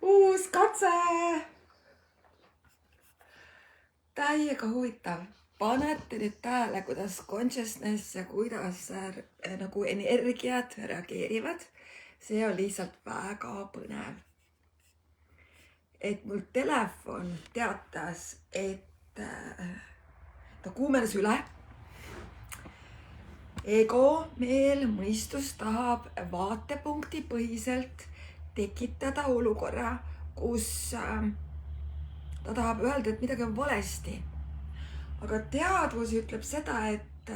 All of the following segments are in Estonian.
Uus katse! Täiega huvitav. Panete nüüd tähele, kuidas consciousness ja kuidas nagu energiat reageerivad. See on lihtsalt väga põnev. Et mul telefon teatas, et ta kuumenes üle. Ego, meel, mõistus tahab vaatepunkti põhiselt tekitada olukorra, kus ta tahab öelda, et midagi on valesti. Aga teadvus ütleb seda, et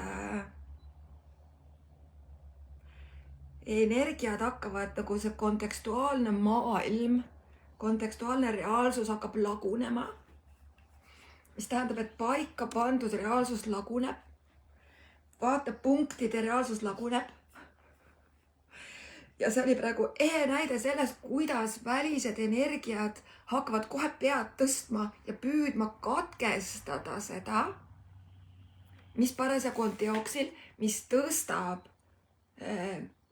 energiad hakkavad nagu see kontekstuaalne maailm, kontekstuaalne reaalsus hakkab lagunema, mis tähendab, et paika pandud reaalsus laguneb, vaatepunktide reaalsus laguneb. Ja see oli praegu ehe näide sellest, kuidas välised energiad hakkavad kohe pead tõstma ja püüdma katkestada seda, mis parasjagu on teoksil, mis tõstab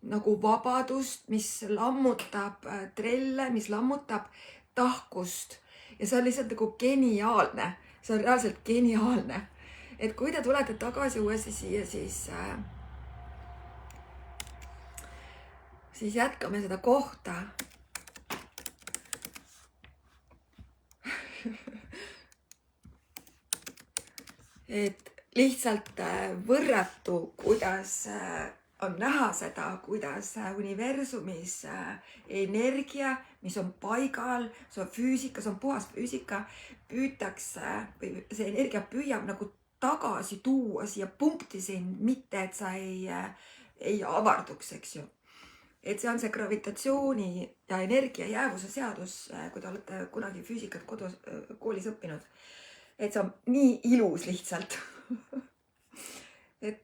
nagu vabadust, mis lammutab trelle, mis lammutab tahkust. Ja see on lihtsalt nagu geniaalne. See on reaalselt geniaalne. Et kui te tulete tagasi uuesti siia, siis jätkame seda kohta. Et lihtsalt võrratu, kuidas on näha seda, kuidas universumis energia, mis on paigal, see on füüsika, see on puhas füüsika, püütakse, või see energia püüab nagu tagasi tuua siia punkti sind, mitte et sa ei avarduks, eks ju. Et see on see gravitatsiooni ja energia jäävuse seadus, kui te olete kunagi füüsikat koolis õppinud. Et see on nii ilus lihtsalt. Et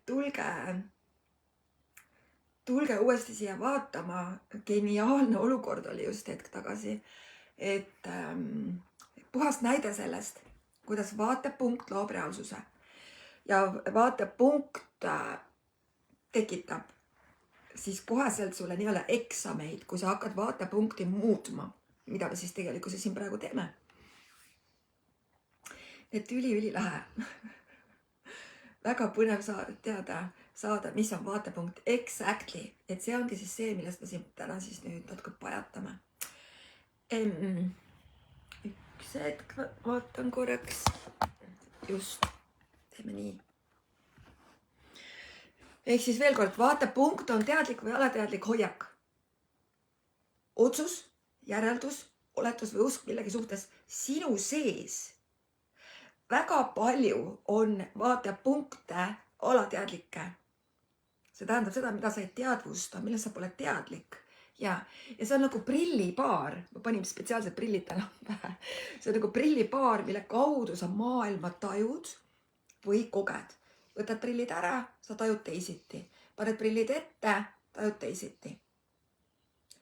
tulge uuesti siia vaatama. Geniaalne olukord oli just hetk tagasi. Et puhas näide sellest, kuidas vaatepunkt loob reaalsuse. Ja vaatepunkt tekitab siis koheselt sulle nii-öelda eksameid, kui sa hakkad vaatepunkti muutma, mida me siis tegelikult siin praegu teeme. Et üli lähe. Väga põnev saada, mis on vaatepunkt exactly. Et see ongi siis see, millest me siin täna siis nüüd natuke pajatame. Üks hetk, vaatan korraks. Just, teeme nii. Ehk siis veel kord, vaatepunkt on teadlik või alateadlik hoiak. Otsus, järeldus, oletus või usk millegi suhtes sinu sees. Väga palju on vaatepunkte alateadlikke. See tähendab seda, mida sa ei teadvusta, millest sa pole teadlik. Ja see on nagu prillipaar. Ma panin spetsiaalsed prillid täna pähe. See on nagu prillipaar, mille kaudu sa maailma tajud või koged. Võtad prillid ära, sa tajud teisiti. Paned prillid ette, tajud teisiti.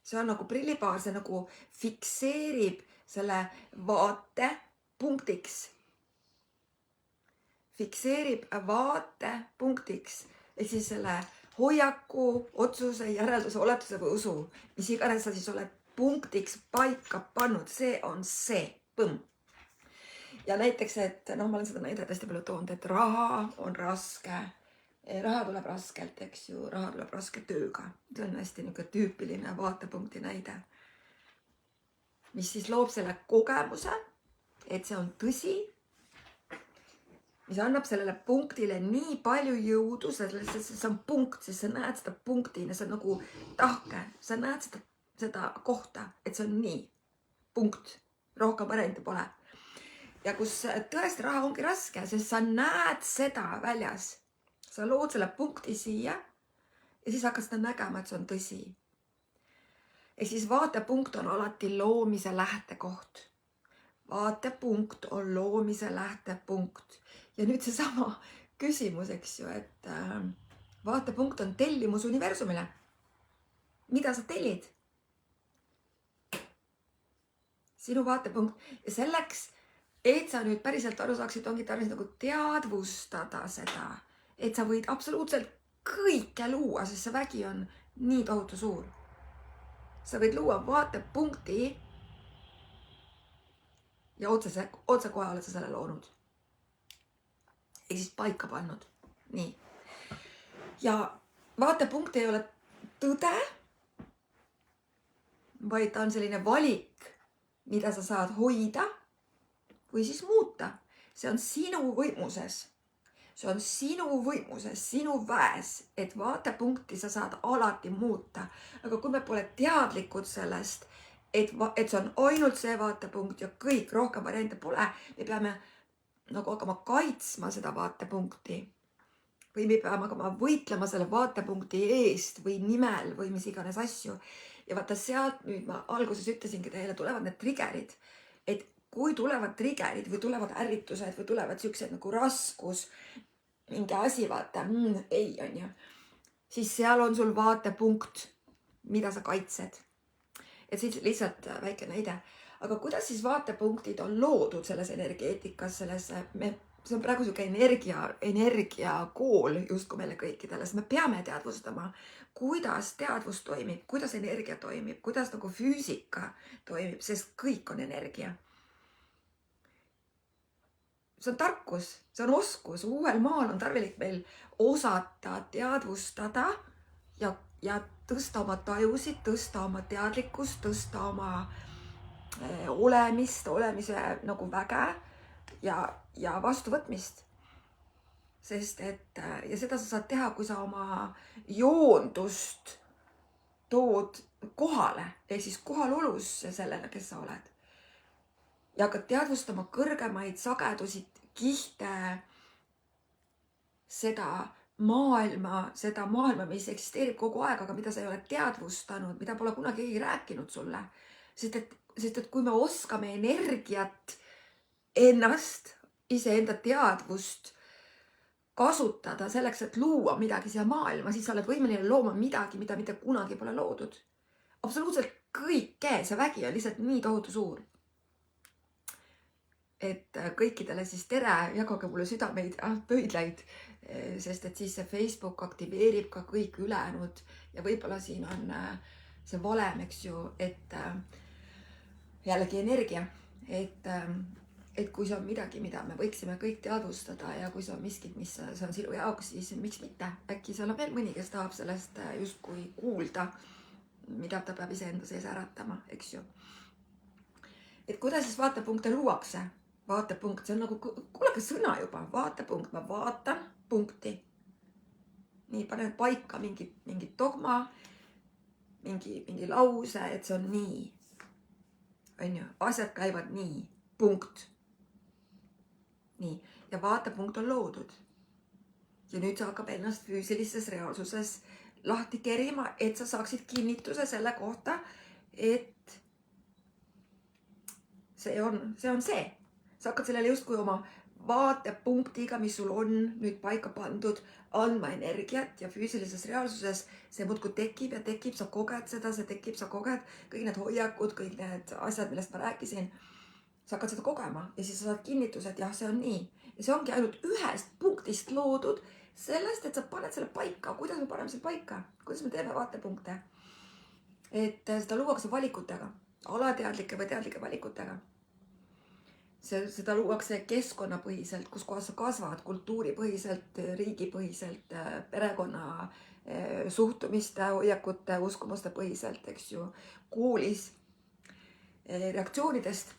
See on nagu prillipaar, see nagu fikseerib selle vaate punktiks. Fikseerib vaate punktiks. Ehk siis selle hoiaku, otsuse, järelduse, oletuse või usu. Mis iganes sa siis oled punktiks paika pannud. See on see. Põmm. Ja näiteks, et ma olen seda näidet hästi palju toonud, et raha on raske. Raha tuleb raskelt, eks ju. Raha tuleb raske tööga. See on hästi tüüpiline vaatepunkti näide. Mis siis loob selle kogemuse, et see on tõsi. Mis annab sellele punktile nii palju jõudu, sest see on punkt, siis sa näed seda punktina, see on nagu tahke. Sa näed seda kohta, et see on nii. Punkt. Rohkem variante pole. Ja kus tõesti raha ongi raske, sest sa näed seda väljas. Sa lood selle punkti siia ja siis hakkad seda nägema, et see on tõsi. Ehk siis vaatepunkt on alati loomise lähtekoht. Vaatepunkt on loomise lähtepunkt. Ja nüüd see sama küsimus, eks ju, et vaatepunkt on tellimus universumile. Mida sa tellid? Sinu vaatepunkt. Ja selleks, et sa nüüd päriselt aru saaksid, ongi tarvis nagu teadvustada seda, et sa võid absoluutselt kõike luua, sest see vägi on nii tohutu suur. Sa võid luua vaatepunkti, ja otsekohe oled sa selle loonud. Ehk siis paika pannud. Nii. Ja vaatepunkt ei ole tõde, vaid ta on selline valik, mida sa saad hoida või siis muuta. See on sinu võimuses. See on sinu võimuses, sinu väes, et vaatepunkti sa saad alati muuta. Aga kui me pole teadlikud sellest, et see on ainult see vaatepunkt ja kõik, rohkem variante pole, me peame nagu hakkama kaitsma seda vaatepunkti. Või me peame hakkama võitlema selle vaatepunkti eest või nimel või mis iganes asju. Ja vaata sealt nüüd ma alguses ütlesingi teile, tulevad need triggerid. Et kui tulevad triggerid või tulevad ärritused või tulevad siuksed nagu raskus, mingi asi vaata, ei on ju, siis seal on sul vaatepunkt, mida sa kaitsed. Et siis lihtsalt väike näide. Aga kuidas siis vaatepunktid on loodud selles energeetikas, see on praegu siuke energiakool justkui meile kõikidele, sest me peame teadvustama, kuidas teadvus toimib, kuidas energia toimib, kuidas nagu füüsika toimib, sest kõik on energia. See on tarkus, see on oskus, uuel maal on tarvilik meil osata teadvustada ja tõsta oma tajusid, tõsta oma teadlikkust, tõsta oma olemise nagu väge ja vastuvõtmist. Sest et, ja seda sa saad teha, kui sa oma joondust tood kohale, ehk siis kohalolusse sellele, kes sa oled. Ja hakkad teadvustama kõrgemaid sagedusi, kihte, seda maailma, mis eksisteerib kogu aeg, aga mida sa ei ole teadvustanud, mida pole kunagi keegi rääkinud sulle. Sest et kui me oskame energiat, ennast, iseenda teadvust kasutada selleks, et luua midagi siia maailma, siis sa oled võimeline looma midagi, mida mitte kunagi pole loodud. Absoluutselt kõike, see vägi on lihtsalt nii tohutu suur. Et kõikidele siis tere, jagage mulle südameid, pöidlaid, sest et siis see Facebook aktiveerib ka kõik ülejäänud ja võib-olla siin on see valem, eks ju, et jällegi energia, et kui see on midagi, mida me võiksime kõik teadvustada ja kui see on miskit, mis see on sinu jaoks, siis miks mitte? Äkki seal on veel mõni, kes tahab sellest justkui kuulda, mida ta peab iseenda sees äratama, eks ju. Et kuidas siis vaatepunkte luuakse? Vaatepunkt, see on nagu, kuulake sõna juba, vaatepunkt, ma vaatan punkti. Nii, panen paika mingi dogma, mingi lause, et see on nii. On ju, asjad käivad nii, punkt. Nii, ja vaatepunkt on loodud. Ja nüüd sa hakkab ennast füüsilises reaalsuses lahti kerima, et sa saaksid kinnituse selle kohta, et see on see. Sa hakkad sellele justkui oma vaatepunktiga, mis sul on nüüd paika pandud, andma energiat ja füüsilises reaalsuses see muudkui tekib ja tekib, sa koged seda, see tekib, sa koged kõik need hoiakud, kõik need asjad, millest ma rääkisin. Sa hakkad seda kogema ja siis sa saad kinnituse, et jah, see on nii. Ja see ongi ainult ühest punktist loodud sellest, et sa paned selle paika. Kuidas me paneme selle paika? Kuidas me teeme vaatepunkte? Et seda luuakse valikutega, alateadlike või teadlike valikutega. Seda luuakse keskkonnapõhiselt, kus kohas sa kasvad, kultuuripõhiselt, riigipõhiselt, perekonna suhtumiste, hoiakute, uskumuste põhiselt, eks ju, koolis reaktsioonidest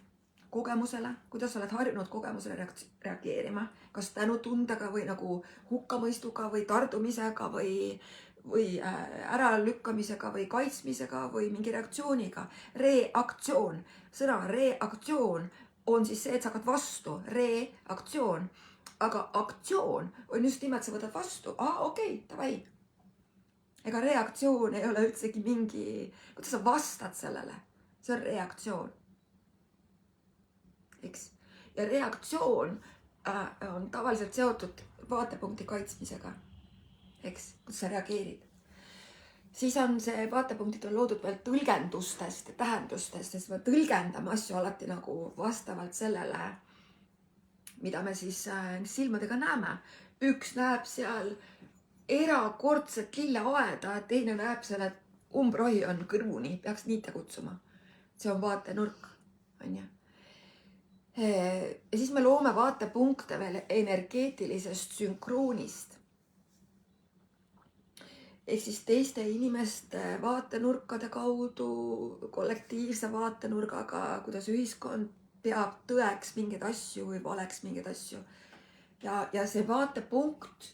kogemusele, kuidas sa oled harjunud kogemusele reageerima, kas tänutundega või nagu hukkamõistuga või tardumisega või äralükkamisega või kaitsmisega või mingi reaktsiooniga. Reaktsioon, sõna reaktsioon on siis see, et sa hakkad vastu, reaktsioon, aga aktsioon on just nimelt, sa võtad vastu, okei, davai. Ega reaktsioon ei ole üldsegi mingi, kuidas sa vastad sellele, see on reaktsioon. Eks? Ja reaktsioon on tavaliselt seotud vaatepunkti kaitsmisega, eks, kus sa reageerid. Siis on see vaatepunktid on loodud veel tõlgendustest ja tähendustest, sest me tõlgendame asju alati nagu vastavalt sellele, mida me siis silmadega näeme. Üks näeb seal erakordset lilleaeda, teine näeb selle umbrohi on kõrvuni, peaks nii tegutsema. See on vaatenurk, on ju. Ja siis me loome vaatepunkte veel energeetilisest sünkroonist. Ehk siis teiste inimeste vaatenurkade kaudu, kollektiivse vaatenurgaga, kuidas ühiskond peab tõeks mingeid asju või valeks mingeid asju. Ja see vaatepunkt,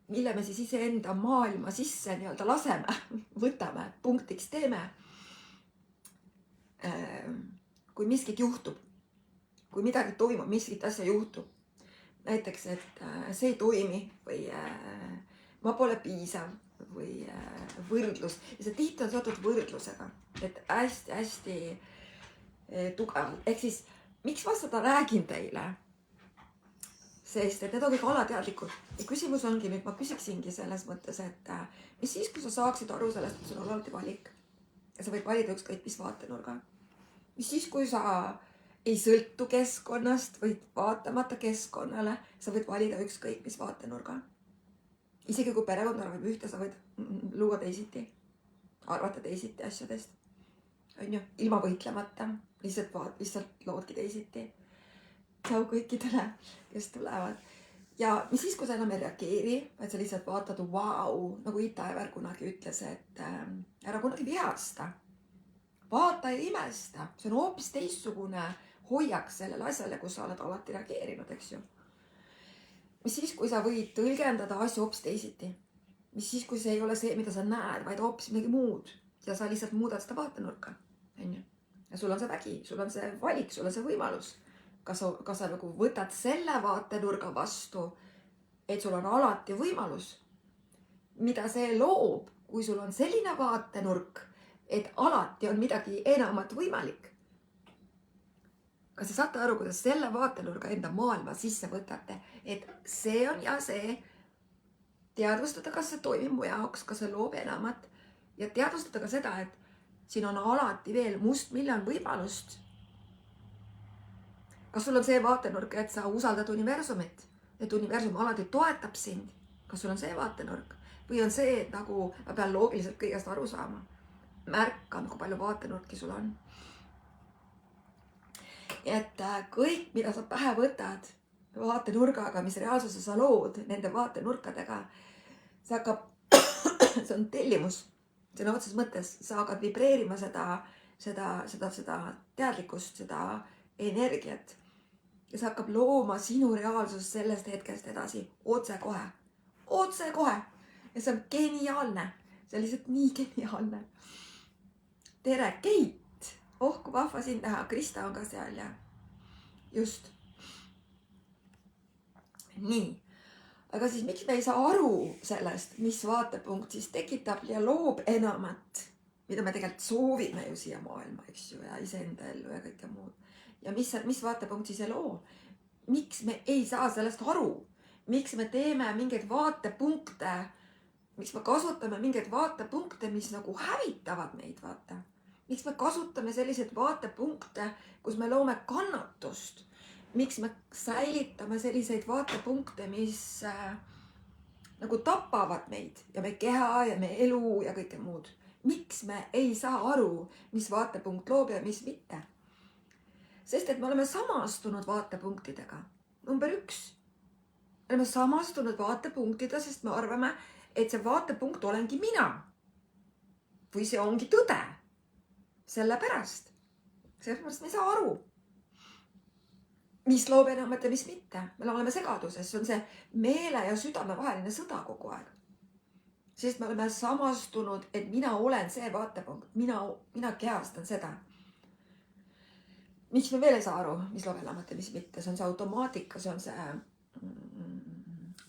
mille me siis iseenda maailma sisse nii-öelda laseme, võtame, punktiks teeme. Kui miskit juhtub, kui midagi toimub, miskit asja juhtub. Näiteks, et see ei toimi või ma pole piisav või võrdlus. Ja see tihti on seotud võrdlusega, et hästi tugevalt. Ehk siis, miks ma seda räägin teile? Sest et need on kõik alateadlikud. Ja küsimus ongi nüüd, ma küsiksingi selles mõttes, et mis siis, kui sa saaksid aru sellest, et sul on alati valik. Ja sa võid valida ükskõik mis vaatenurga. Mis siis, kui sa ei sõltu keskkonnast või vaatamata keskkonnale, sa võid valida ükskõik mis vaatenurga. Isegi kui perekond arvab ühte, sa võid luua teisiti, arvata teisiti asjadest. On ju, ilma võitlemata, lihtsalt loodki teisiti. Tšau kõikidele, kes tulevad. Ja mis siis, kui sa enam ei reageeri, vaid sa lihtsalt vaatad, vau, nagu Ita Ever kunagi ütles, et ära kunagi vihasta. Vaata ja imesta. See on hoopis teistsugune hoiak sellele asjale, kus sa oled alati reageerinud, eks ju. Mis siis, kui sa võid tõlgendada asju hoopis teisiti? Mis siis, kui see ei ole see, mida sa näed, vaid hoopis midagi muud ja sa lihtsalt muudad seda vaatenurka, on ju? Ja sul on see vägi, sul on see valik, sul on see võimalus. Kas sa nagu võtad selle vaatenurga vastu, et sul on alati võimalus, mida see loob, kui sul on selline vaatenurk, et alati on midagi enamat võimalik. Kas te saate aru, kuidas selle vaatenurga enda maailma sisse võtate, et see on ja see, teadvustada, kas see toimib mu jaoks, kas see loob enamat ja teadvustada ka seda, et siin on alati veel mustmiljon võimalust. Kas sul on see vaatenurk, et sa usaldad universumit, et universum alati toetab sind? Kas sul on see vaatenurk? Või on see, et nagu ma pean loogiliselt kõigest aru saama? Märkama, kui palju vaatenurki sul on. Et kõik, mida sa pähe võtad vaatenurgaga, mis reaalsuse sa lood nende vaatenurkadega, see hakkab, see on tellimus. See on otses mõttes, sa hakkad vibreerima seda teadlikkust, seda energiat. Ja see hakkab looma sinu reaalsust sellest hetkest edasi, otse kohe. Ja see on geniaalne. See on lihtsalt nii geniaalne. Tere, Keit! Oh, kui vahva sind näha. Krista on ka seal ja just. Nii. Aga siis miks me ei saa aru sellest, mis vaatepunkt siis tekitab ja loob enamat, mida me tegelikult soovime ju siia maailma, eks ju, ja iseenda ellu ja kõike muud. Ja mis vaatepunkt siis ei loo? Miks me ei saa sellest aru? Miks me teeme mingeid vaatepunkte, miks me kasutame mingeid vaatepunkte, mis nagu hävitavad meid, vaata? Miks me kasutame selliseid vaatepunkte, kus me loome kannatust? Miks me säilitame selliseid vaatepunkte, mis nagu tapavad meid ja me keha ja me elu ja kõike muud? Miks me ei saa aru, mis vaatepunkt loob ja mis mitte? Sest et me oleme samastunud vaatepunktidega. Number 1. Me oleme samastunud vaatepunktida, sest me arvame, et see vaatepunkt olengi mina. Või see ongi tõde. Sellepärast. Sellepärast me ei saa aru, mis loob enamat ja mis mitte. Me oleme segaduses. See on see meele ja südame vaheline sõda kogu aeg. Sest me oleme samastunud, et mina olen see vaatepunkt. Mina kehastan seda. Miks me veel ei saa aru, mis loob enamat ja mis mitte? See on see automaatika, see on see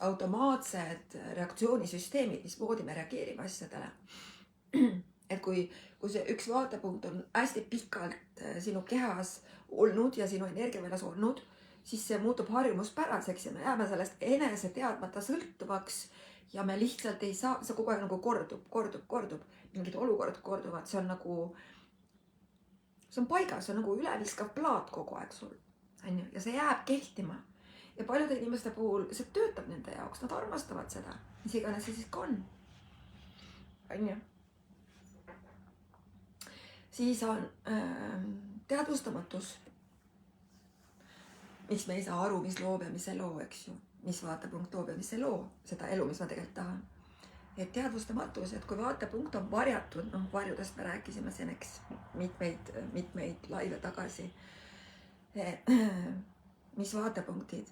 automaatsed reaktsioonisüsteemid, mis moodi me reageerime asjadele. Et kui see üks vaatepunkt on hästi pikalt sinu kehas olnud ja sinu energiaväljas olnud, siis see muutub harjumuspäraseks ja me jääme sellest enese teadmata sõltuvaks ja me lihtsalt ei saa, see kogu aeg nagu kordub. Mingid olukorrad korduvad, see on nagu, see on paigas, see on nagu üleviskav plaat kogu aeg sul. Ja see jääb kehtima. Ja paljude inimeste puhul see töötab nende jaoks, nad armastavad seda, mis iganes see siis ka on. Siis on teadvustamatus. miks me ei saa aru, mis loob ja mis ei loo, eks ju. Mis vaatepunkt loob ja mis ei loo seda elu, mis ma tegelikult tahan. Et teadvustamatus, et kui vaatepunkt on varjatud, varjudest me rääkisime siin, eks, mitmeid laive tagasi. Mis vaatepunktid,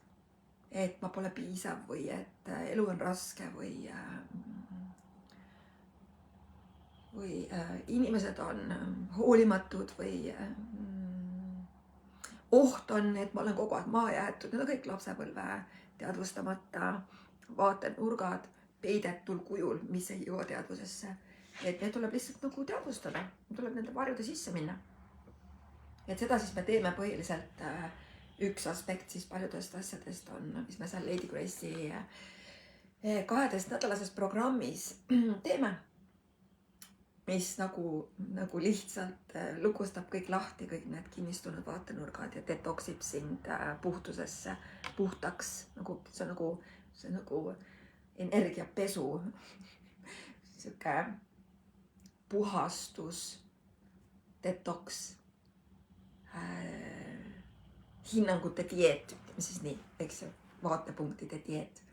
et ma pole piisav või et elu on raske või inimesed on hoolimatud või oht on, et ma olen kogu aeg maha jäetud. Need on kõik lapsepõlve teadvustamata vaatenurgad peidetul kujul, mis ei jõua teadvusesse. Et need tuleb lihtsalt nagu teadvustada, tuleb nende varjude sisse minna. Et seda siis me teeme põhiliselt. Üks aspekt siis paljudest asjadest on, mis me seal Lady Grace'i 12-nädalases programmis teeme. Mis nagu lihtsalt lukustab kõik lahti, kõik need kinnistunud vaatenurgad ja detoksib sind puhtusesse, puhtaks. See on nagu energiapesu, siuke puhastus, detoks, hinnangute dieet, ütleme siis nii, eks ju, vaatepunktide dieet.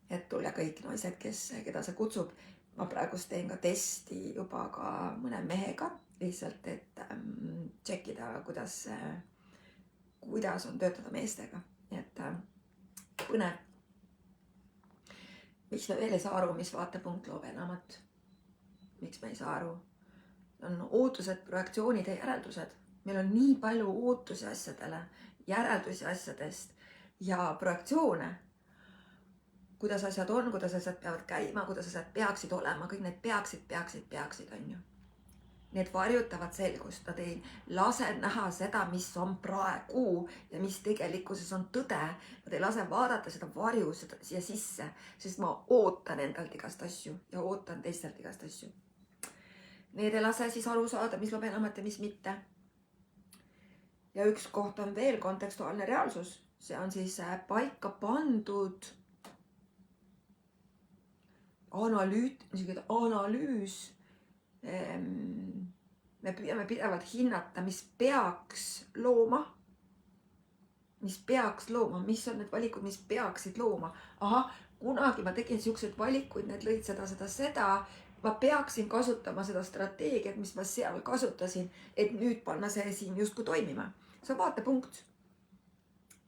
Et tule kõik naised, keda see kutsub. Ma praegust teen ka testi juba ka mõne mehega, lihtsalt, et tšekkida, kuidas on töötada meestega. Et põnev. Miks me veel ei saa aru, mis vaatepunkt loob enamat? Miks me ei saa aru? On ootused, projektsioonid ja järeldused. Meil on nii palju ootusi asjadele, järeldusi asjadest ja projektsioone. Kuidas asjad on, kuidas asjad peavad käima, kuidas asjad peaksid olema, kõik need peaksid, on ju. Need varjutavad selgust, nad ei lase näha seda, mis on praegu ja mis tegelikkuses on tõde. Nad ei lase vaadata seda varju siia sisse, sest ma ootan endalt igast asju ja ootan teistelt igast asju. Need ei lase siis aru saada, mis loob enamat ja mis mitte. Ja üks koht on veel kontekstuaalne reaalsus. See on siis paika pandud analüüs. Me püüame pidevalt hinnata, mis peaks looma, mis on need valikud, mis peaksid looma. Kunagi ma tegin siukseid valikuid, need lõid seda. Ma peaksin kasutama seda strateegiat, mis ma seal kasutasin, et nüüd panna see siin justkui toimima. See on vaatepunkt.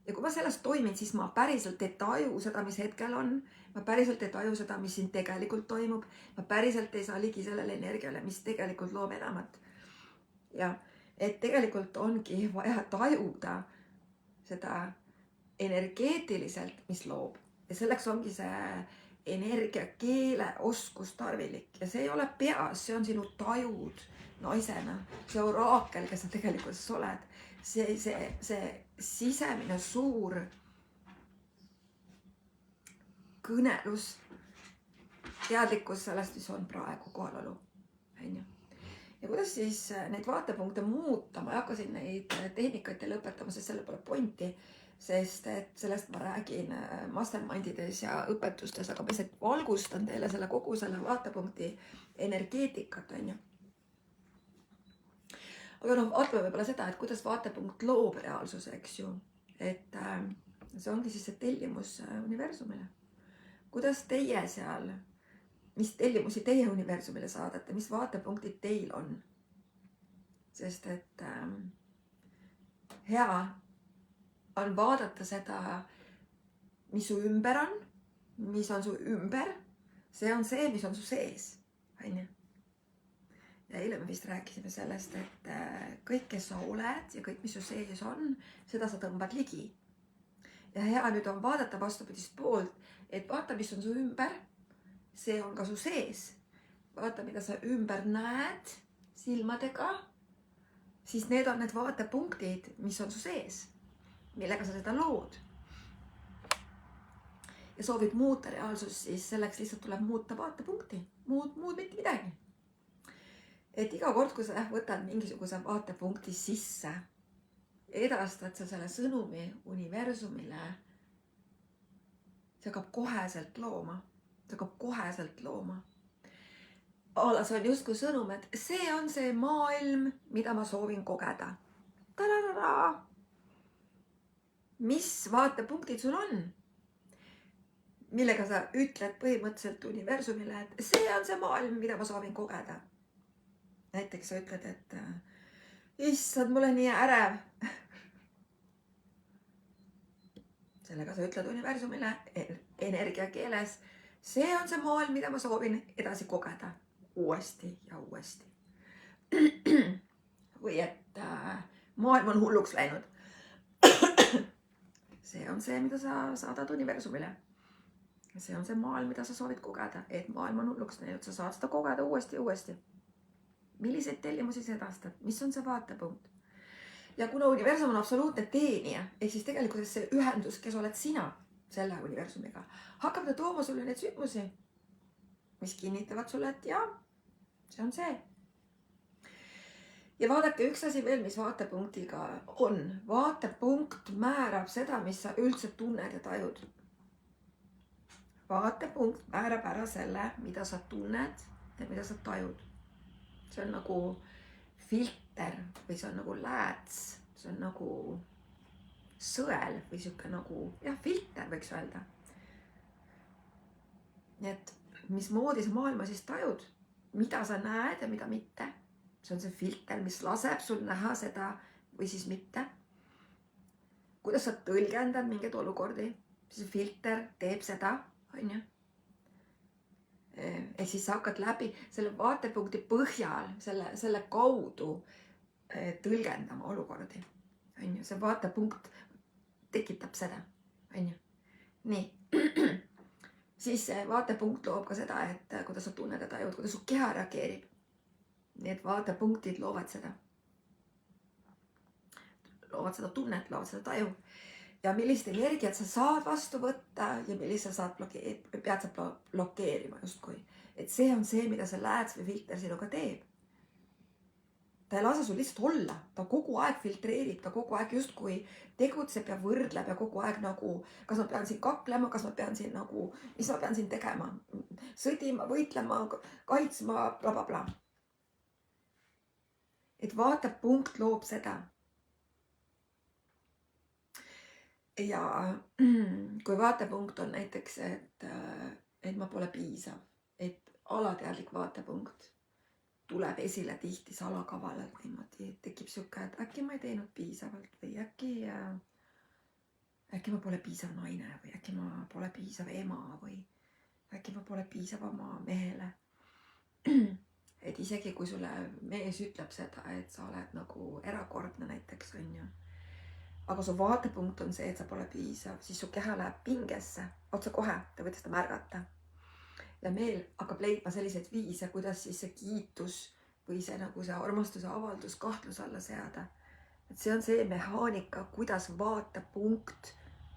Ja kui ma sellest toimin, siis ma päriselt ei taju seda, mis hetkel on. Ma päriselt ei taju seda, mis siin tegelikult toimub. Ma päriselt ei saa ligi sellele energiale, mis tegelikult loob enamat. Ja et tegelikult ongi vaja tajuda seda energeetiliselt, mis loob. Ja selleks ongi see energiakeele oskus tarvilik. Ja see ei ole peas, see on sinu tajud naisena. See oraakel, kes sa tegelikult oled. See sisemine suur kõnelus, teadlikkus sellest, mis on praegu kohalolu. Ja kuidas siis neid vaatepunkte muuta? Ma ei hakka siin neid tehnikaid lõpetama, sest selle pole pointi, sest et sellest ma räägin mastermindides ja õpetustes, aga ma lihtsalt valgustan teile kogu selle vaatepunkti energeetikat, on ju. Aga vaatame võib-olla seda, et kuidas vaatepunkt loob reaalsuse, eks ju. Et see ongi siis see tellimus universumile. Kuidas teie seal, mis tellimusi teie universumile saadate, mis vaatepunktid teil on? Sest et hea on vaadata seda, mis su ümber on, mis on su ümber. See on see, mis on su sees, on ju. Ja eile me vist rääkisime sellest, et kõik, kes sa oled ja kõik, mis su sees on, seda sa tõmbad ligi. Ja hea nüüd on vaadata vastupidist poolt, et vaata, mis on su ümber, see on ka su sees. Vaata, mida sa ümber näed silmadega, siis need on need vaatepunktid, mis on su sees, millega sa seda lood. Ja soovid muuta reaalsust, siis selleks lihtsalt tuleb muuta vaatepunkti, muud mitte midagi. Et iga kord, kui sa võtad mingisuguse vaatepunkti sisse, edastad sa selle sõnumi universumile, see hakkab koheselt looma. See on justkui sõnum, et see on see maailm, mida ma soovin kogeda. Ta-da-da-da! mis vaatepunktid sul on, millega sa ütled põhimõtteliselt universumile, et see on see maailm, mida ma soovin kogeda. Näiteks sa ütled, et issand, mul on nii ärev. Sellega sa ütled universumile energiakeeles, see on see maailm, mida ma soovin edasi kogeda uuesti ja uuesti. Või et maailm on hulluks läinud. See on see, mida sa saadad universumile. See on see maailm, mida sa soovid kogeda, et maailm on hulluks läinud, sa saad seda kogeda uuesti ja uuesti. Milliseid tellimusi sa edastad, mis on see vaatepunkt? Ja kuna universum on absoluutne teenija, ehk siis tegelikult see ühendus, kes oled sina selle universumiga, hakkab ta tooma sulle neid sündmusi, mis kinnitavad sulle, et jaa, see on see. Ja vaadake, üks asi veel, mis vaatepunktiga on. Vaatepunkt määrab seda, mis sa üldse tunned ja tajud. Vaatepunkt määrab ära selle, mida sa tunned ja mida sa tajud. See on nagu filter või see on nagu lääts, see on nagu sõel või siuke nagu, jah, filter võiks öelda. Nii et mismoodi sa maailma siis tajud, mida sa näed ja mida mitte. See on see filter, mis laseb sul näha seda või siis mitte. Kuidas sa tõlgendad mingeid olukordi, siis filter teeb seda, on ju. Ja siis sa hakkad läbi selle vaatepunkti põhjal, selle kaudu tõlgendama olukordi, on ju. See vaatepunkt tekitab seda, on ju. Nii. Siis see vaatepunkt loob ka seda, et kuidas sa tunned ja tajud, kuidas su keha reageerib. Need vaatepunktid loovad seda. Loovad seda tunnet, loovad seda taju. Ja millist energiat sa saad vastu võtta ja millist sa pead sa blokeerima justkui. Et see on see, mida see lääts või filter sinuga teeb. Ta ei lase sul lihtsalt olla. Ta kogu aeg filtreerib, ta kogu aeg justkui tegutseb ja võrdleb ja kogu aeg nagu, kas ma pean siin kaklema, kas ma pean siin nagu, mis ma pean siin tegema. Sõdima, võitlema, kaitsma, bla bla bla. Et vaatepunkt loob seda. Ja kui vaatepunkt on näiteks, et ma pole piisav, et alateadlik vaatepunkt tuleb esile tihti salakavalalt niimoodi, et tekib siuke, et äkki ma ei teinud piisavalt või äkki ma pole piisav naine või äkki ma pole piisav ema või äkki ma pole piisav oma mehele. Et isegi kui sulle mees ütleb seda, et sa oled nagu erakordne näiteks, on ju. Aga su vaatepunkt on see, et sa pole piisav, siis su keha läheb pingesse, otse kohe, te võite seda märgata. Ja meil hakkab leidma selliseid viise, kuidas siis see kiitus või see nagu see armastuse avaldus kahtluse alla seada. Et see on see mehaanika, kuidas vaatepunkt,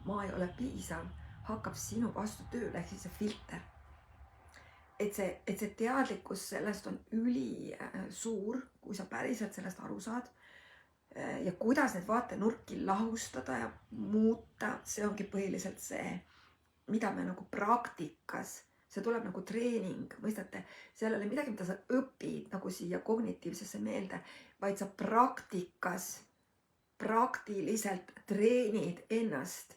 ma ei ole piisav, hakkab sinu vastu tööle, ehk siis see filter. Et see teadlikkus sellest on üli suur, kui sa päriselt sellest aru saad. Ja kuidas need vaatenurki lahustada ja muuta, see ongi põhiliselt see, mida me nagu praktikas, see tuleb nagu treening, mõistate, seal ei ole midagi, mida sa õpid nagu siia kognitiivsesse meelde, vaid sa praktiliselt treenid ennast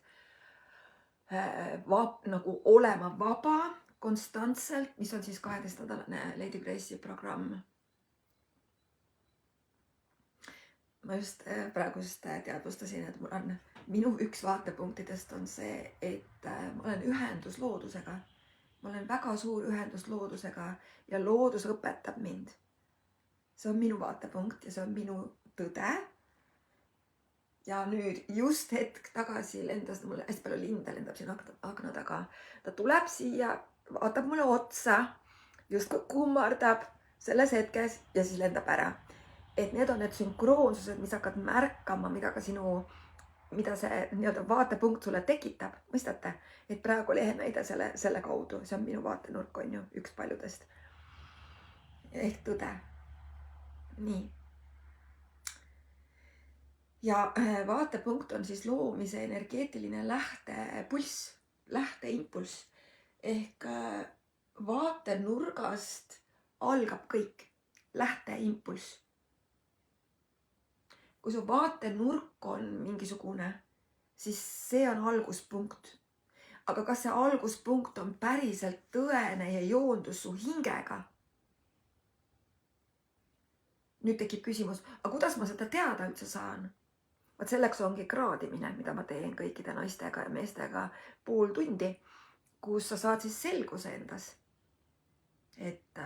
nagu olema vaba, konstantselt, mis on siis 12-nädalane Lady Grace'i programm. Ma just praegu teadvustasin, et minu üks vaatepunktidest on see, et ma olen ühendus loodusega. Ma olen väga suur ühendus loodusega ja loodus õpetab mind. See on minu vaatepunkt ja see on minu tõde. Ja nüüd just hetk tagasi lendas, mul hästi palju linde lendab siin akna taga. Ta tuleb siia, vaatab mulle otsa, just kummardab selles hetkes ja siis lendab ära. Et need on need sünkroonsused, mis hakkad märkama, mida see vaatepunkt sulle tekitab, mõistate? Et praegu lehe näide selle kaudu, see on minu vaatenurk, on ju, üks paljudest. Ehk tõde. Nii. Ja vaatepunkt on siis loomise energeetiline lähtepulss, lähteimpulss. Ehk vaatenurgast algab kõik, lähteimpulss. Kui su vaatenurk on mingisugune, siis see on alguspunkt. Aga kas see alguspunkt on päriselt tõene ja joondus su hingega? Nüüd tekib küsimus, aga kuidas ma seda teada üldse saan? Vaat selleks ongi kraadimine, mida ma teen kõikide naistega ja meestega pool tundi, kus sa saad siis selguse endas. Et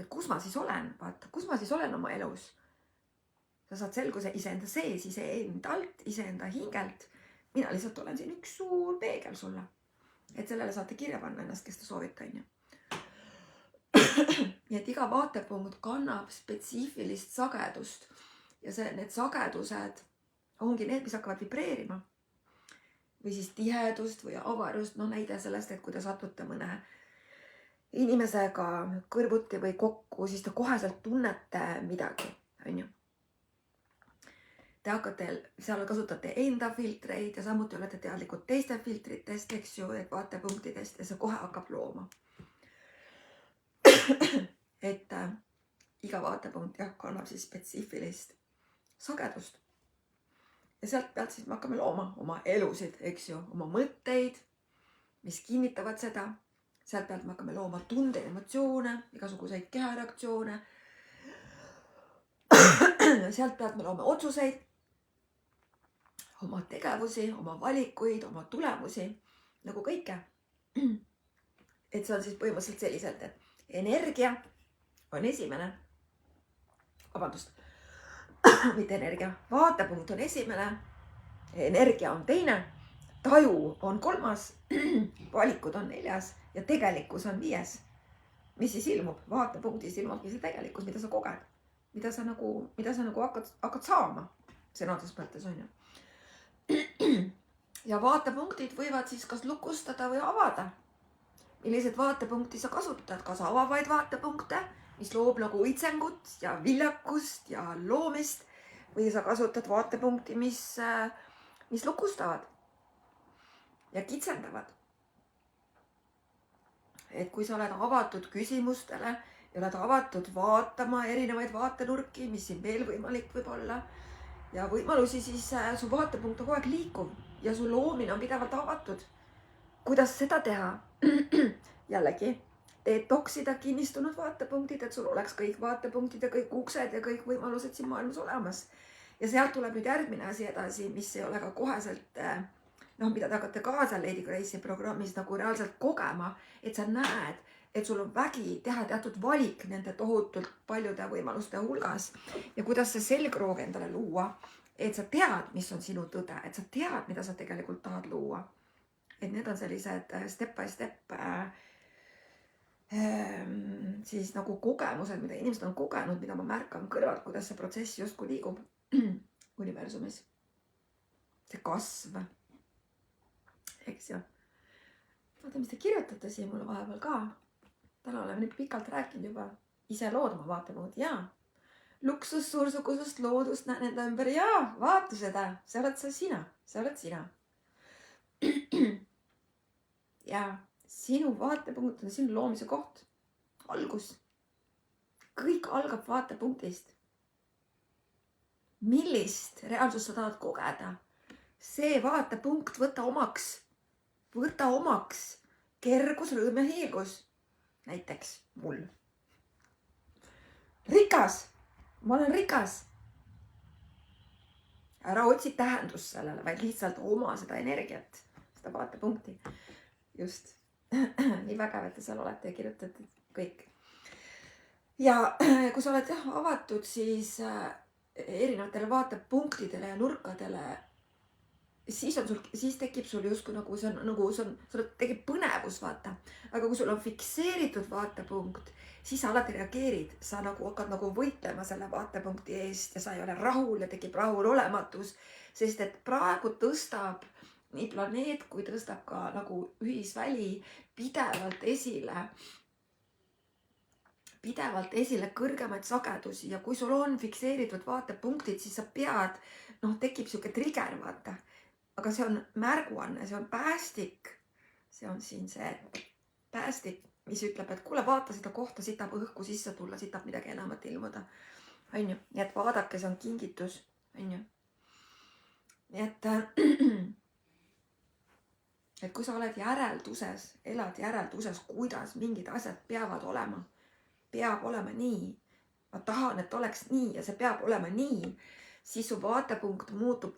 kus ma siis olen, vaata, kus ma siis olen oma elus. Sa saad selguse iseenda sees, iseenda alt, iseenda hingelt. Mina lihtsalt olen siin üks suur peegel sulle. Et sellele saate kirja panna ennast, kes te soovite, on ju. Nii et iga vaatepunkt kannab spetsiifilist sagedust. Ja need sagedused ongi need, mis hakkavad vibreerima. Või siis tihedust või avarust. No näide sellest, et kui te satute mõne inimesega kõrvuti või kokku, siis te koheselt tunnete midagi, on ju. Te hakkate, seal kasutate enda filtreid ja samuti olete teadlikud teiste filtritest, eks ju, et vaatepunktidest ja see kohe hakkab looma. Et iga vaatepunkt kannab siis spetsiifilist sagedust. Ja sealt pealt siis me hakkame looma oma elusid, eks ju, oma mõtteid, mis kinnitavad seda. Sealt pealt me hakkame looma tunde, emotsioone, igasuguseid kehareaktsioone. Sealt pealt me loome otsuseid, oma tegevusi, oma valikuid, oma tulemusi, nagu kõike. Et see on siis põhimõtteliselt selliselt, et energia on esimene, mitte energia, vaatepunkt on esimene, energia on teine, taju on kolmas, valikud on neljas ja tegelikkus on viies. Mis siis ilmub? Vaatepunktis ilmubki see tegelikkus, mida sa koged, mida sa nagu hakkad saama, sõnades mõttes on ju. Ja vaatepunktid võivad siis kas lukustada või avada. Millised vaatepunkti sa kasutad, kas avavaid vaatepunkte, mis loob nagu õitsengut ja viljakust ja loomist, või sa kasutad vaatepunkti, mis lukustavad ja kitsendavad. Et kui sa oled avatud küsimustele ja oled avatud vaatama erinevaid vaatenurki, mis siin veel võimalik võib olla, ja võimalusi, siis su vaatepunkt on kogu aeg liikuv ja su loomine on pidevalt avatud. Kuidas seda teha? Jällegi, detoksida kinnistunud vaatepunktid, et sul oleks kõik vaatepunktid ja kõik uksed ja kõik võimalused siin maailmas olemas. Ja sealt tuleb nüüd järgmine asi edasi, mis ei ole ka koheselt, mida te hakkate kaasa Lady Grace'i programmis nagu reaalselt kogema, et sa näed, et sul on vägi teha teatud valik nende tohutult paljude võimaluste hulgas ja kuidas see selgroog endale luua, et sa tead, mis on sinu tõde, et sa tead, mida sa tegelikult tahad luua. Et need on sellised step by step siis nagu kogemused, mida inimesed on kogenud, mida ma märkan kõrvalt, kuidas see protsess justkui liigub universumis. See kasv. Eks ju. Vaata, mis te kirjutate siin mulle vahepeal ka. Täna oleme nii pikalt rääkinud juba. Ise lood oma vaatepunkt. Jaa. Luksus, suursugusust, loodust näen enda ümber. Jaa, vaata seda. See oled sa sina. See oled sina. Ja sinu vaatepunkt on sinu loomise koht. Algus. Kõik algab vaatepunktist. Millist reaalsust sa tahad kogeda? See vaatepunkt võta omaks. Võta omaks. Kergus, rõõm ja hiilgus. Näiteks mul. Rikas. Ma olen rikas. Ära otsi tähendust sellele, vaid lihtsalt oma seda energiat, seda vaatepunkti. Just. Nii vägev, et te seal olete ja kirjutate kõik. Ja kui sa oled avatud, siis erinevatele vaatepunktidele ja nurkadele, siis tekib sul justkui nagu sul tekib põnevus, vaata. Aga kui sul on fikseeritud vaatepunkt, siis sa alati reageerid. Sa nagu hakkad nagu võitlema selle vaatepunkti eest ja sa ei ole rahul ja tekib rahulolematus, sest et praegu tõstab nii planeet, kui tõstab ka nagu ühisväli pidevalt esile kõrgemaid sagedusi ja kui sul on fikseeritud vaatepunktid, siis sa pead, tekib siuke trigger, vaata. Aga see on märguanne, see on päästik. See on siin see päästik, mis ütleb, et kuule, vaata seda kohta, sitab õhku sisse tulla, sitab midagi enamat ilmuda. On ju? Nii et vaadake, see on kingitus. On ju? nii et kui sa oled järelduses, elad järelduses, kuidas mingid asjad peavad olema, peab olema nii, ma tahan, et oleks nii ja see peab olema nii, siis su vaatepunkt muutub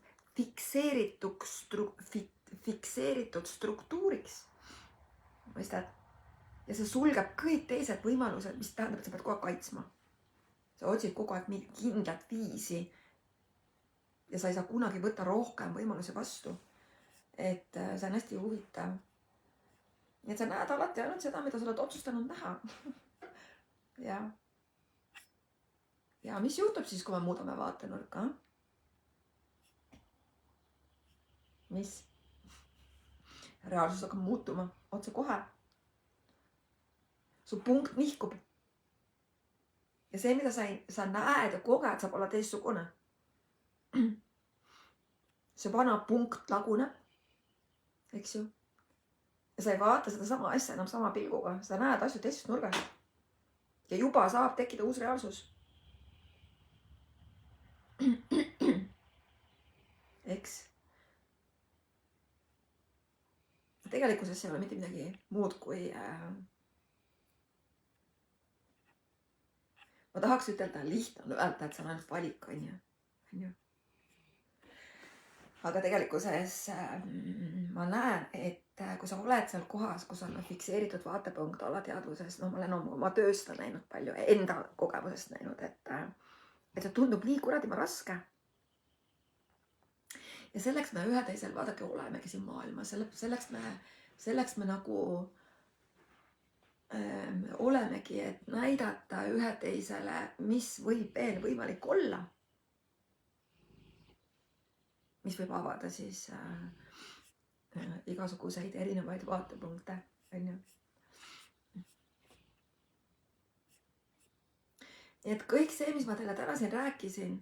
fikseeritud struktuuriks. Mõistad? Ja see sulgeb kõik teised võimalused, mis tähendab, et sa pead kogu aeg kaitsma. Sa otsid kogu aeg mingit kindlat viisi ja sa ei saa kunagi võtta rohkem võimalusi vastu. Et see on hästi huvitav. Nii et sa näed alati ainult seda, mida sa oled otsustanud näha. Ja mis juhtub siis, kui me muudame vaatenurka? Mis? Reaalsus hakkab muutuma otse kohe. Su punkt nihkub. Ja see, mida sa näed ja koged, saab olla teistsugune. See vana punkt laguneb. Eks ju? Ja sa ei vaata seda sama asja enam sama pilguga. Sa näed asju teisest nurgast. Ja juba saab tekkida uus reaalsus. Eks? Tegelikkuses ei ole mitte midagi muud kui... Ma tahaks ütelda lihtne öelda, et see on ainult valik, on ju. Aga tegelikkuses ma näen, et kui sa oled seal kohas, kus on fikseeritud vaatepunkt alateadvuses, ma olen oma tööst näinud palju, enda kogemusest näinud, et see tundub nii kuradima raske. Ja selleks me ühe teisel vaadake olemegi siin maailmas, selleks me nagu olemegi, et näidata ühe teisele, mis võib veel võimalik olla. Mis võib avada siis igasuguseid erinevaid vaatepunkte, on ju. Nii et kõik see, mis ma teile täna siin rääkisin,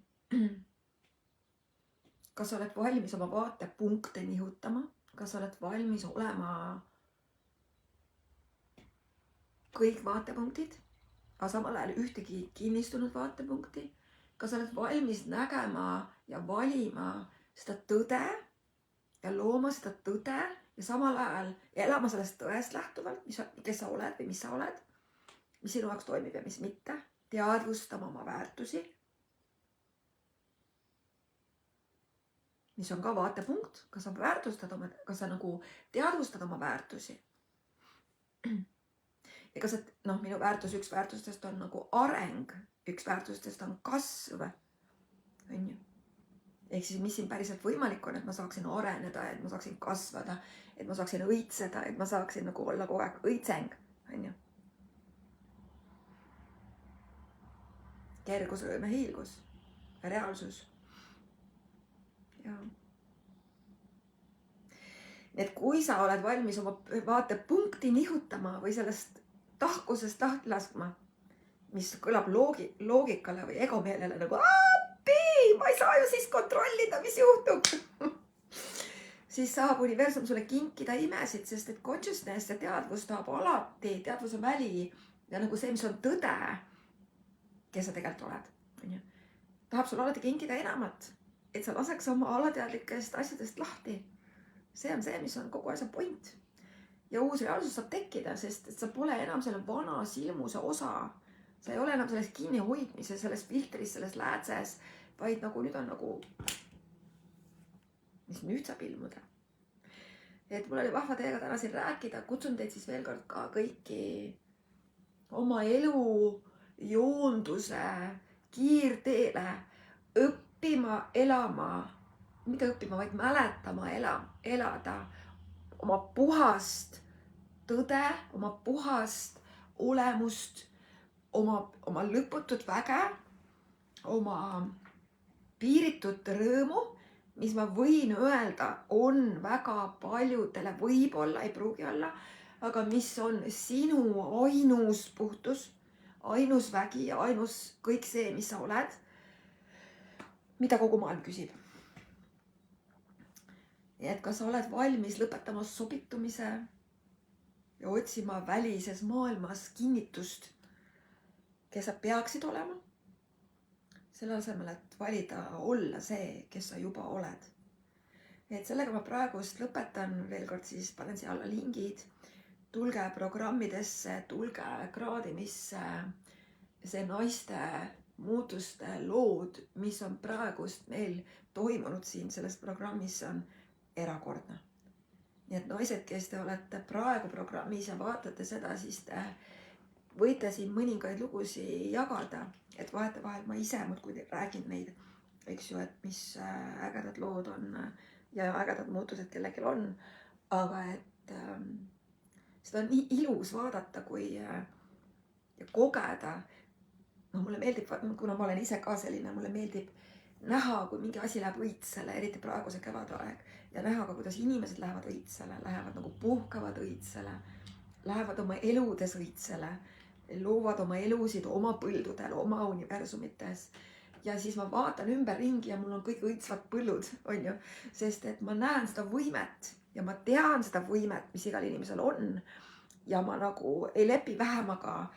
kas sa oled valmis oma vaatepunkte nihutama, kas sa oled valmis olema kõik vaatepunktid, aga samal ajal ühtegi kinnistunud vaatepunkti, kas sa oled valmis nägema ja valima seda tõde ja looma seda tõde ja samal ajal elama sellest tõest lähtuvalt, kes sa oled või mis sa oled, mis sinu jaoks toimib ja mis mitte, teadvustama oma väärtusi, mis on ka vaatepunkt, kas sa väärtustad oma, kas sa nagu teadvustad oma väärtusi. Ja kas, et minu väärtus, üks väärtustest on nagu areng, üks väärtustest on kasv, on ju. Ehk siis, mis siin päriselt võimalik on, et ma saaksin areneda, et ma saaksin kasvada, et ma saaksin õitseda, et ma saaksin nagu olla kogu aeg õitseng, on ju. Kergus, rõõm ja hiilgus, reaalsus. Ja. Et kui sa oled valmis oma vaatepunkti nihutama või sellest tahkusest lahti laskma, mis kõlab loogikale või egomeelele nagu ma ei saa ju siis kontrollida, mis juhtub. Siis saab universum sulle kinkida imesid, sest et consciousness ja teadvus tahab alati, teadvus on väli ja nagu see, mis on tõde, kes sa tegelikult oled. Tahab sulle alati kinkida enamat, et sa laseks oma alateadlikest asjadest lahti. See on see, mis on kogu asja point. Ja uus reaalsus saab tekkida, sest et sa pole enam selle vana silmuse osa. Sa ei ole enam selles kinni hoidmise, selles filtris, selles läätses, vaid nagu nüüd on nagu, mis nüüd saab ilmuda. Et mul oli vahva teiega täna siin rääkida, kutsun teid siis veel kord ka kõiki oma elu joonduse kiirteele õppima, elama, mitte õppima, vaid mäletama, elada oma puhast tõde, oma puhast olemust, oma lõputut väge, oma piiritut rõõmu, mis ma võin öelda, on väga paljudele, võib-olla, ei pruugi olla, aga mis on sinu ainus puhtus, ainus vägi ja ainus kõik see, mis sa oled, mida kogu maailm küsib. Nii et kas sa oled valmis lõpetama sobitumise ja otsima välises maailmas kinnitust, kes sa peaksid olema? Selle asemel, et valida olla see, kes sa juba oled. et sellega ma praegust lõpetan, veel kord siis panen siia alla lingid, tulge programmidesse, tulge kraadimisse, see naiste muutuste lood, mis on praegust meil toimunud siin selles programmis, on erakordne. Nii et naised, kes te olete praegu programmis ja vaatate seda, siis te võite siin mõningaid lugusi jagada, et vahetevahel ma ise muudkui räägin neid, eks ju, et mis ägedad lood on ja ägedad muutused kellelgi on, aga et seda on nii ilus vaadata kui ja kogeda. No mulle meeldib, kuna ma olen ise ka selline, mulle meeldib näha, kui mingi asi läheb õitsele, eriti praeguse kevadaeg, ja näha ka, kuidas inimesed lähevad õitsele, lähevad nagu puhkavad õitsele, lähevad oma eludes õitsele, loovad oma elusid oma põldudel, oma universumites. Ja siis ma vaatan ümberringi ja mul on kõik õitsvad põllud, on ju, sest et ma näen seda võimet ja ma tean seda võimet, mis igal inimesel on. Ja ma nagu ei lepi vähemaga,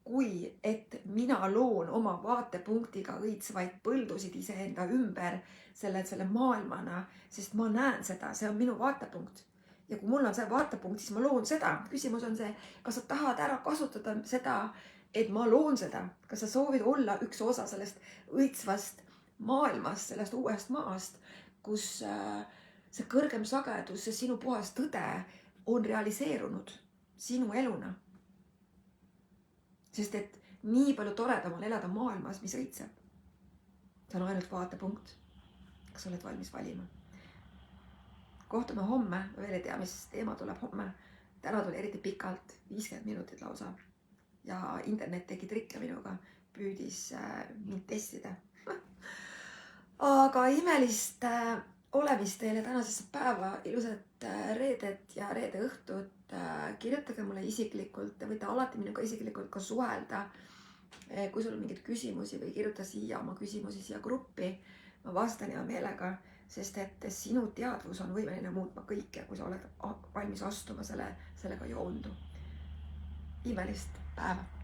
kui et mina loon oma vaatepunktiga õitsvaid põldusid iseenda ümber selle maailmana, sest ma näen seda, see on minu vaatepunkt. Ja kui mul on see vaatepunkt, siis ma loon seda. Küsimus on see, kas sa tahad ära kasutada seda, et ma loon seda. Kas sa soovid olla üks osa sellest õitsvast maailmast, sellest uuest maast, kus see kõrgem sagedus, see sinu puhas tõde on realiseerunud sinu eluna. Sest et nii palju toredam on elada maailmas, mis õitseb. See on ainult vaatepunkt. Kas oled valmis valima? Kohtume homme, veel ei tea, mis teema tuleb homme. Täna tuli eriti pikalt, 50 minutit lausa. Ja internet tegi trikke minuga, püüdis mind testida. Aga imelist olemist teile tänasesse päeva, ilusat reedet ja reede õhtut. Kirjutage mulle isiklikult, te võite alati minuga isiklikult ka suhelda. Kui sul on mingeid küsimusi või kirjuta siia oma küsimusi siia gruppi, ma vastan hea meelega, sest et sinu teadvus on võimeline muutma kõike, kui sa oled valmis astuma sellega joondu. Imelist päeva!